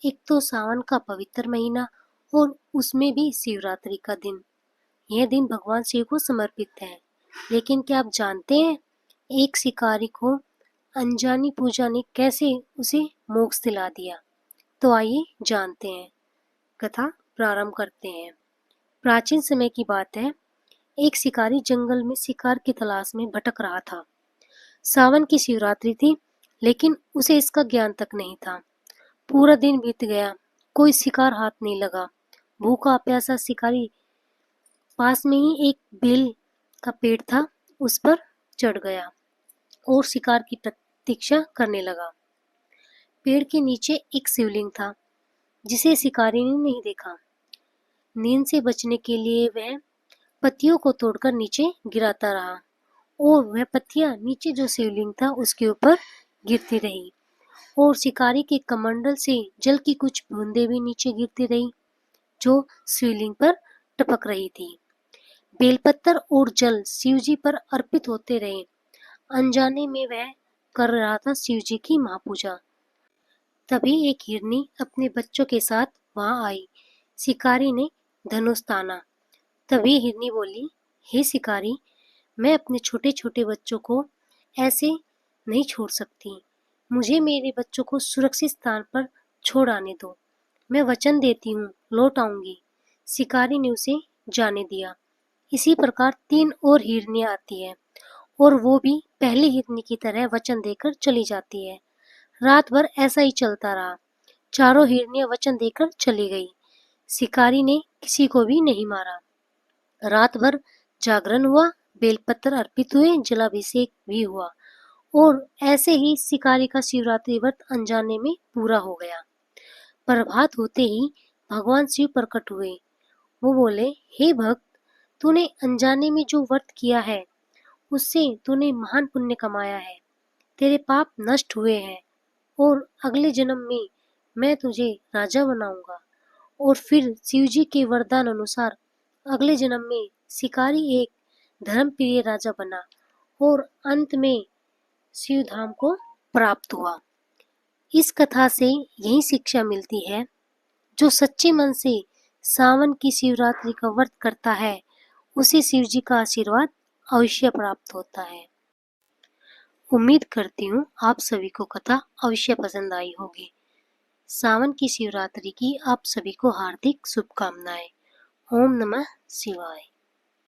एक तो सावन का पवित्र महीना और उसमें भी शिवरात्रि का दिन। यह दिन भगवान शिव को समर्पित है। लेकिन क्या आप जानते हैं, एक शिकारी को अनजानी पूजा ने कैसे उसे मोक्ष दिला दिया? तो आइए जानते हैं, कथा प्रारंभ करते हैं। प्राचीन समय की बात है। एक शिकारी जंगल में शिकार की तलाश में भटक रहा था। सावन की शिवरात्रि थी, लेकिन उसे इसका ज्ञान तक नहीं था। पूरा दिन बीत गया, कोई शिकार हाथ नहीं लगा। भूखा प्यासा शिकारी पास में ही एक बेल का पेड़ था, उस पर चढ़ गया और शिकार की प्रतीक्षा करने लगा। पेड़ के नीचे एक शिवलिंग था, जिसे शिकारी ने नहीं देखा। नींद से बचने के लिए वह पत्तियों को तोड़कर नीचे गिराता रहा और वह पत्तियां नीचे जो शिवलिंग था उसके ऊपर गिरती रही और शिकारी के कमंडल से जल की कुछ बूंदें भी नीचे गिरती रही, जो शिवलिंग पर टपक रही थी। बेलपत्र और जल शिवजी पर अर्पित होते रहे। अनजाने में वह कर रहा था शिवजी की महापूजा। तभी एक हिरनी अपने बच्चों के साथ वहां आई। शिकारी ने धनुष ताना। तभी हिरनी बोली, हे शिकारी, मैं अपने छोटे छोटे बच्चों को ऐसे नहीं छोड़ सकती। मुझे मेरे बच्चों को सुरक्षित स्थान पर छोड़ आने दो। मैं वचन देती हूँ, लौट आऊंगी। शिकारी ने उसे जाने दिया। इसी प्रकार 3 और हिरनियां आती है और वो भी पहली हिरनी की तरह वचन देकर चली जाती है। रात भर ऐसा ही चलता रहा। चारों हिरनियां वचन देकर चली गई। शिकारी ने किसी को भी नहीं मारा। रात भर जागरण हुआ, बेलपत्र अर्पित हुए, जलाभिषेक भी हुआ और ऐसे ही शिकारी का शिवरात्रि व्रत अनजाने में पूरा हो गया। प्रभात होते ही भगवान शिव प्रकट हुए। वो बोले, हे भक्त, तूने अनजाने में जो व्रत किया है उससे तूने महान पुण्य कमाया है। तेरे पाप नष्ट हुए हैं और अगले जन्म में मैं तुझे राजा बनाऊंगा। और फिर शिवजी के वरदान अनुसार अगले जन्म में शिकारी एक धर्मप्रिय राजा बना और अंत में शिवधाम को प्राप्त हुआ। इस कथा से यही शिक्षा मिलती है, जो सच्चे मन से सावन की शिवरात्रि का व्रत करता है उसे शिवजी का आशीर्वाद अवश्य प्राप्त होता है। उम्मीद करती हूँ आप सभी को कथा अवश्य पसंद आई होगी। सावन की शिवरात्रि की आप सभी को हार्दिक शुभकामनाएं। ओम नमः शिवाय।